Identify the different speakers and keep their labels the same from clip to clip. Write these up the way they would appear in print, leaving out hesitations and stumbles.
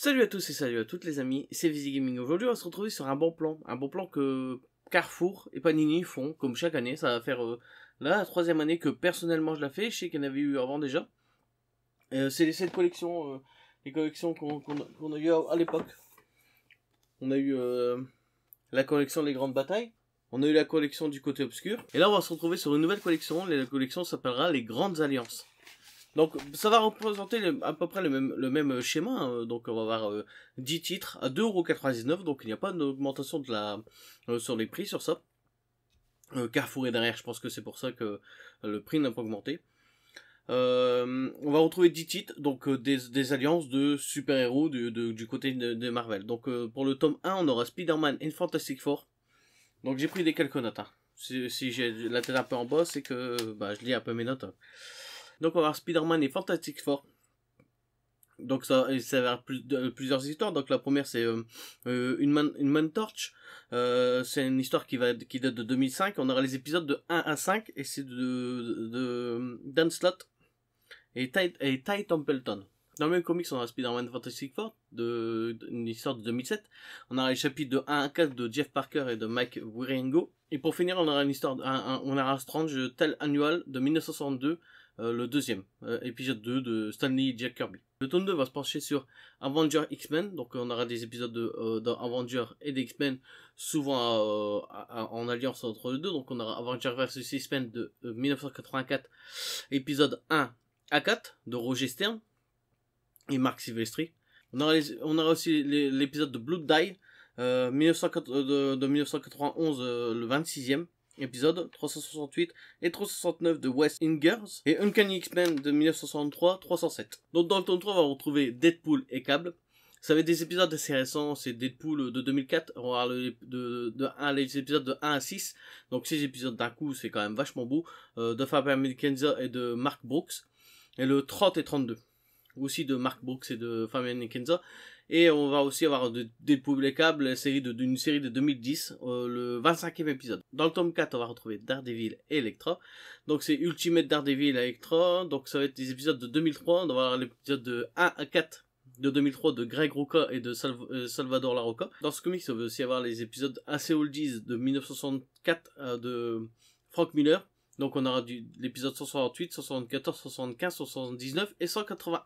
Speaker 1: Salut à tous et salut à toutes les amis, c'est Visi Gaming. Aujourd'hui on va se retrouver sur un bon plan que Carrefour et Panini font comme chaque année. Ça va faire la troisième année que personnellement je la fais, je sais qu'il y en avait eu avant déjà. C'est cette collection, les collections qu'on a eu à l'époque. On a eu la collection Les Grandes Batailles, on a eu la collection du côté obscur, et là on va se retrouver sur une nouvelle collection. La collection s'appellera Les Grandes Alliances. Donc ça va représenter à peu près le même schéma, hein. Donc on va avoir 10 titres à 2,99€, donc il n'y a pas d'augmentation de sur les prix sur ça. Carrefour est derrière, je pense que c'est pour ça que le prix n'a pas augmenté. On va retrouver 10 titres, donc des alliances de super-héros du côté de Marvel. Donc pour le tome 1, on aura Spider-Man et Fantastic Four. Donc j'ai pris quelques notes, hein. Si j'ai la tête un peu en bas, c'est que je lis un peu mes notes, hein. Donc on va avoir Spider-Man et Fantastic Four. Donc ça va avoir plusieurs histoires. Donc la première c'est une Man Torch. C'est une histoire qui date de 2005. On aura les épisodes de 1 à 5 et c'est de Dan Slott et Ty Templeton. Dans le même comics, on aura Spider-Man Fantastic Four, une histoire de 2007. On aura les chapitres de 1 à 4 de Jeff Parker et de Mike Wieringo. Et pour finir, on aura une histoire, on aura un Strange Tale Annual de 1962, le deuxième, épisode 2 de Stanley et Jack Kirby. Le tome 2 va se pencher sur Avengers X-Men, donc on aura des épisodes d'Avengers et d'X-Men, souvent en alliance entre les deux. Donc on aura Avengers vs X-Men de 1984, épisode 1 à 4 de Roger Stern et Marc Silvestri. On aura aussi l'épisode de Blood Die, de 1991, le 26e épisode, 368 et 369 de Wes Ingers, et Uncanny X-Men de 1963, 307. Donc dans le tome 3, on va retrouver Deadpool et Cable. Ça va être des épisodes assez récents, c'est Deadpool de 2004, on va avoir les épisodes de 1 à 6, donc 6 épisodes d'un coup, c'est quand même vachement beau, de Fabian Kenza et de Mark Brooks, et le 30 et 32, aussi de Mark Brooks et de Fabian Kenza. Et on va aussi avoir Deadpool et Cable, d'une série de 2010, le 25e épisode. Dans le tome 4, on va retrouver Daredevil et Elektra. Donc c'est Ultimate Daredevil et Elektra. Donc ça va être des épisodes de 2003. On va avoir l'épisode de 1 à 4 de 2003 de Greg Rucka et de Salvador Larroca. Dans ce comic, on va aussi avoir les épisodes assez oldies de 1964 de Frank Miller. Donc on aura l'épisode 168, 174, 175, 179 et 181.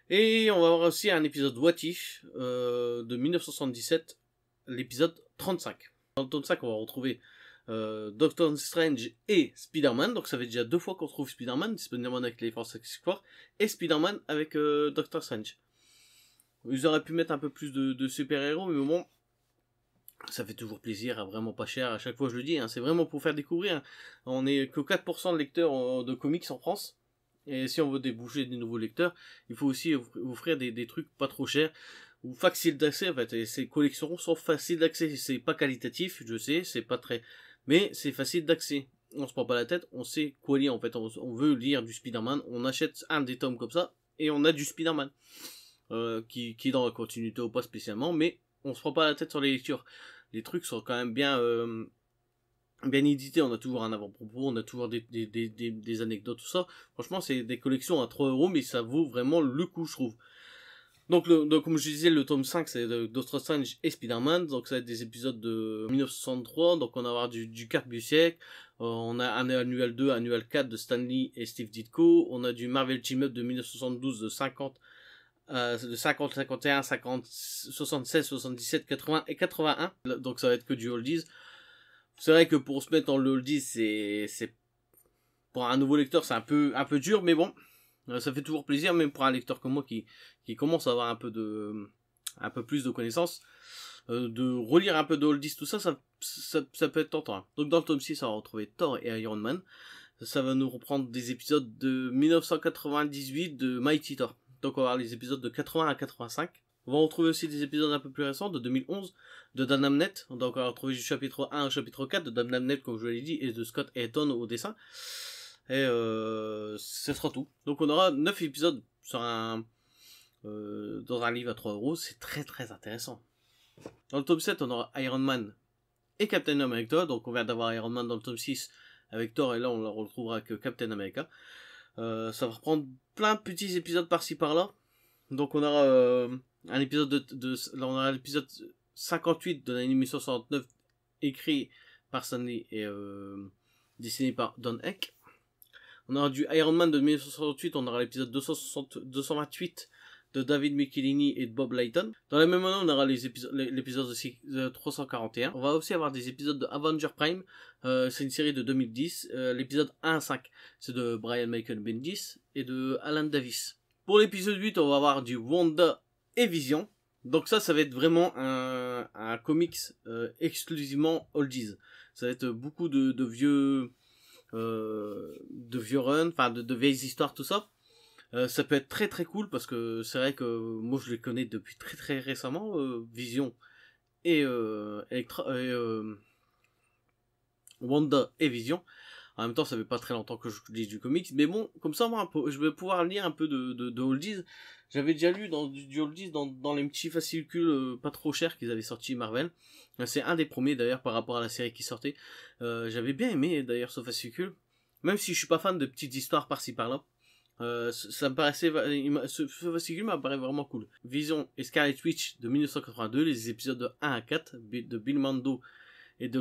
Speaker 1: Et on va avoir aussi un épisode What If de 1977, l'épisode 35. Dans le tome 5, on va retrouver Doctor Strange et Spider-Man. Donc ça fait déjà 2 fois qu'on trouve Spider-Man avec les Fantastic Four, et Spider-Man avec Doctor Strange. Ils auraient pu mettre un peu plus de super-héros, mais bon, ça fait toujours plaisir, vraiment pas cher. À chaque fois je le dis, hein, c'est vraiment pour faire découvrir. On est que 4% de lecteurs de comics en France. Et si on veut déboucher des nouveaux lecteurs, il faut aussi offrir des trucs pas trop chers ou faciles d'accès. En fait, et ces collections sont faciles d'accès. C'est pas qualitatif, je sais, c'est pas très, mais c'est facile d'accès. On se prend pas la tête, on sait quoi lire. En fait, on veut lire du Spider-Man, on achète un des tomes comme ça et on a du Spider-Man qui est dans la continuité ou pas spécialement, mais on se prend pas la tête sur les lectures. Les trucs sont quand même bien édité, on a toujours un avant-propos, on a toujours des anecdotes, tout ça. Franchement, c'est des collections à 3€, mais ça vaut vraiment le coup, je trouve. Donc comme je disais, le tome 5, c'est Doctor Strange et Spider-Man. Donc ça va être des épisodes de 1963. Donc on va avoir du quart du siècle. On a un annuel 2, annuel 4 de Stanley et Steve Ditko. On a du Marvel Team Up de 1972 de 50, 51, 50, 76, 77, 80 et 81. Donc ça va être que du oldies. C'est vrai que pour se mettre dans le oldies, c'est pour un nouveau lecteur, c'est un peu dur, mais bon, ça fait toujours plaisir, même pour un lecteur comme moi qui commence à avoir un peu plus de connaissances, de relire un peu de oldies, tout ça, ça peut être tentant, hein. Donc dans le tome 6, on va retrouver Thor et Iron Man. Ça va nous reprendre des épisodes de 1998 de Mighty Thor. Donc on va avoir les épisodes de 80 à 85. On va retrouver aussi des épisodes un peu plus récents, de 2011, de Dan Abnett. Donc on va retrouver du chapitre 1 au chapitre 4 de Dan Abnett, comme je vous l'ai dit, et de Scott Ayton au dessin. Et ce sera tout. Donc on aura 9 épisodes dans un livre à 3€. C'est très très intéressant. Dans le tome 7, on aura Iron Man et Captain America. Donc on vient d'avoir Iron Man dans le tome 6 avec Thor, et là on le retrouvera avec Captain America. Ça va reprendre plein de petits épisodes par-ci par-là. Donc on aura un épisode là, on aura l'épisode 58 de l'anime 69 écrit par Stan Lee et dessiné par Don Heck. On aura du Iron Man de 1968, on aura l'épisode 228 de David Michelinie et de Bob Layton. Dans la même année, on aura l'épisode de 341. On va aussi avoir des épisodes de Avenger Prime. C'est une série de 2010. L'épisode 1 à 5, c'est de Brian Michael Bendis et de Alan Davis. Pour l'épisode 8, on va avoir du Wanda et Vision. Donc ça va être vraiment un comics exclusivement oldies. Ça va être beaucoup de vieux runs, enfin de vieilles histoires, tout ça. Ça peut être très très cool parce que c'est vrai que moi je les connais depuis très très récemment, Vision et Wanda et Vision. En même temps, ça fait pas très longtemps que je lis du comics, mais bon, comme ça, moi, je vais pouvoir lire un peu de oldies. J'avais déjà lu du oldies dans les petits fascicules pas trop chers qu'ils avaient sortis Marvel. C'est un des premiers d'ailleurs par rapport à la série qui sortait. J'avais bien aimé d'ailleurs ce fascicule, même si je suis pas fan de petites histoires par-ci par-là. Ça me paraissait, ce fascicule m'apparaît vraiment cool. Vision et Scarlet Witch de 1982, les épisodes de 1 à 4 de Bill Mando et de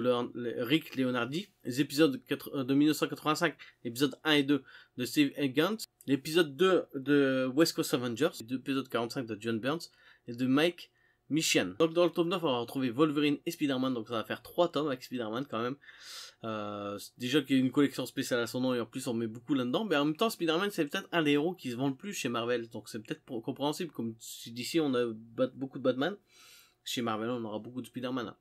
Speaker 1: Rick Leonardi, les épisodes de 1985, l'épisode 1 et 2 de Steve Eggans, l'épisode 2 de West Coast Avengers, l'épisode 45 de John Burns et de Mike Michian. Donc dans le tome 9, on va retrouver Wolverine et Spider-Man, donc ça va faire 3 tomes avec Spider-Man quand même. Déjà qu'il y a une collection spéciale à son nom et en plus on met beaucoup là-dedans, mais en même temps Spider-Man c'est peut-être un des héros qui se vend le plus chez Marvel, donc c'est peut-être compréhensible, comme si d'ici on a beaucoup de Batman, chez Marvel on aura beaucoup de Spider-Man. Hein.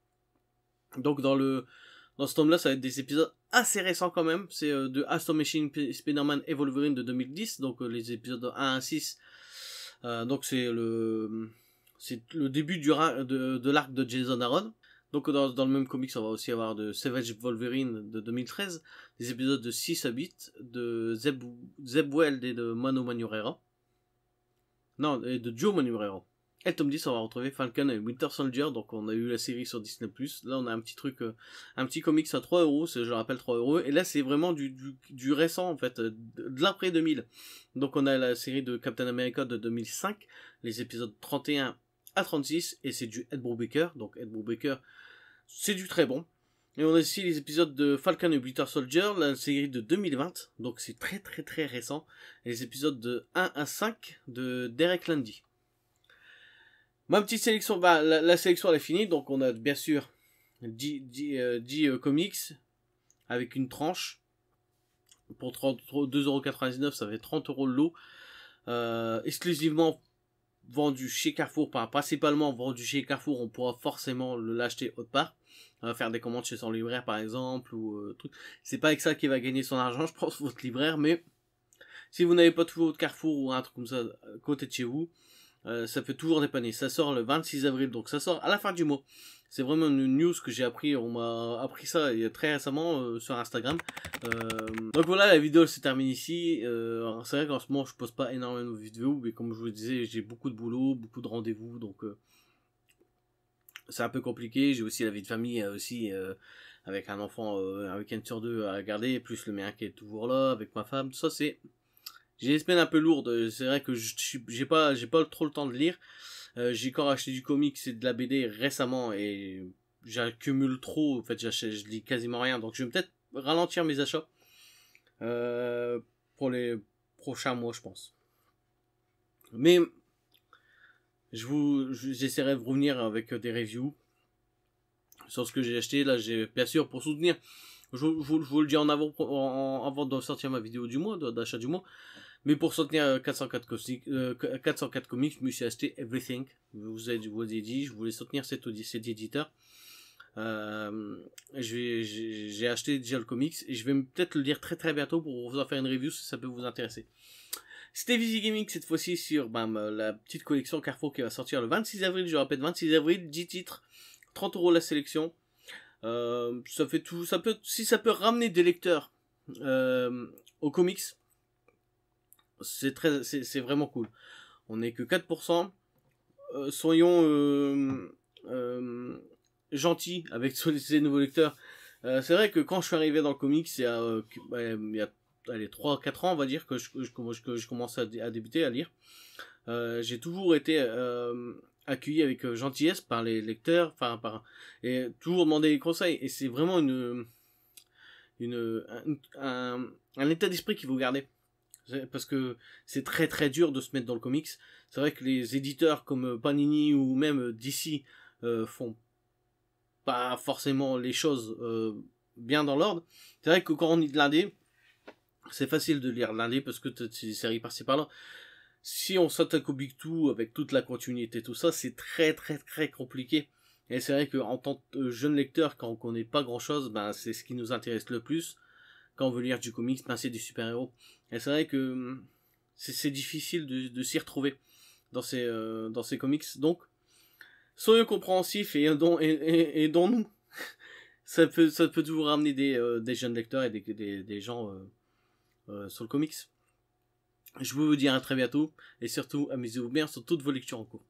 Speaker 1: Donc dans ce tome là ça va être des épisodes assez récents quand même, c'est de Astonishing Spider-Man et Wolverine de 2010, donc les épisodes 1 à 6, donc c'est le début de l'arc de Jason Aaron. Donc dans le même comics, on va aussi avoir de Savage Wolverine de 2013, des épisodes de 6 à 8 de Zeb Weld et de Mano Manurera. Non, et de Joe Manurera. Et le tome 10, on va retrouver Falcon et Winter Soldier, donc on a eu la série sur Disney+. Là, on a un petit truc, un petit comics à 3€, je le rappelle 3€, et là, c'est vraiment du récent, en fait, de l'après 2000. Donc on a la série de Captain America de 2005, les épisodes 31 à 36, et c'est du Ed Brubaker, donc Ed Brubaker, c'est du très bon. Et on a aussi les épisodes de Falcon et Winter Soldier, la série de 2020, donc c'est très très très récent, et les épisodes de 1 à 5 de Derek Landy. Ma petite sélection, la sélection elle est finie, donc on a bien sûr 10 comics avec une tranche. Pour 2,99€, ça fait 30€ le lot. Exclusivement vendu chez Carrefour, principalement vendu chez Carrefour, on pourra forcément l'acheter autre part. On va faire des commandes chez son libraire par exemple, ou truc. C'est pas avec ça qu'il va gagner son argent, je pense, votre libraire, mais si vous n'avez pas toujours votre Carrefour ou un truc comme ça à côté de chez vous, ça peut toujours dépanner. Ça sort le 26 avril, donc ça sort à la fin du mois. C'est vraiment une news que j'ai appris, on m'a appris ça très récemment sur Instagram. Donc voilà, la vidéo se termine ici. C'est vrai qu'en ce moment je poste pas énormément de vidéos, mais comme je vous le disais, j'ai beaucoup de boulot, beaucoup de rendez-vous, donc c'est un peu compliqué. J'ai aussi la vie de famille aussi, avec un enfant un week-end sur 2 à garder, plus le mien qui est toujours là, avec ma femme. Tout ça c'est... J'ai des semaines un peu lourdes, c'est vrai que j'ai pas trop le temps de lire. J'ai encore acheté du comics et de la BD récemment et j'accumule trop, en fait je lis quasiment rien, donc je vais peut-être ralentir mes achats pour les prochains mois je pense. Mais j'essaierai de revenir avec des reviews sur ce que j'ai acheté. Là j'ai bien sûr pour soutenir, je vous le dis en avant de sortir ma vidéo du mois, d'achat du mois. Mais pour soutenir 404 comics, je me suis acheté Everything. Je vous ai dit, je voulais soutenir cet éditeur. J'ai acheté déjà le comics et je vais peut-être le lire très très bientôt pour vous en faire une review si ça peut vous intéresser. C'était Vizy Gaming cette fois-ci sur la petite collection Carrefour qui va sortir le 26 avril. Je répète, 26 avril, 10 titres, 30€ la sélection. Ça fait tout, si ça peut ramener des lecteurs aux comics, c'est vraiment cool. On n'est que 4%. Soyons gentils avec ces nouveaux lecteurs. C'est vrai que quand je suis arrivé dans le comics, il y a 3-4 ans, on va dire, que je commence à débuter à lire. J'ai toujours été accueilli avec gentillesse par les lecteurs, et toujours demander des conseils. Et c'est vraiment un état d'esprit qu'il faut garder. Parce que c'est très très dur de se mettre dans le comics. C'est vrai que les éditeurs comme Panini ou même DC font pas forcément les choses bien dans l'ordre. C'est vrai que quand on lit de l'indé, c'est facile de lire l'indé parce que c'est des séries par-ci par-là. Si on s'attaque au Big Two avec toute la continuité, tout ça, c'est très très très compliqué. Et c'est vrai qu'en tant que jeune lecteur, quand on connaît pas grand-chose, ben c'est ce qui nous intéresse le plus. Quand on veut lire du comics, ben c'est du super-héros. Et c'est vrai que c'est difficile de s'y retrouver dans ces comics. Donc, soyons compréhensifs et aidons-nous. Ça peut toujours ramener des jeunes lecteurs et des gens sur le comics. Je veux vous dire à très bientôt, et surtout, amusez-vous bien sur toutes vos lectures en cours.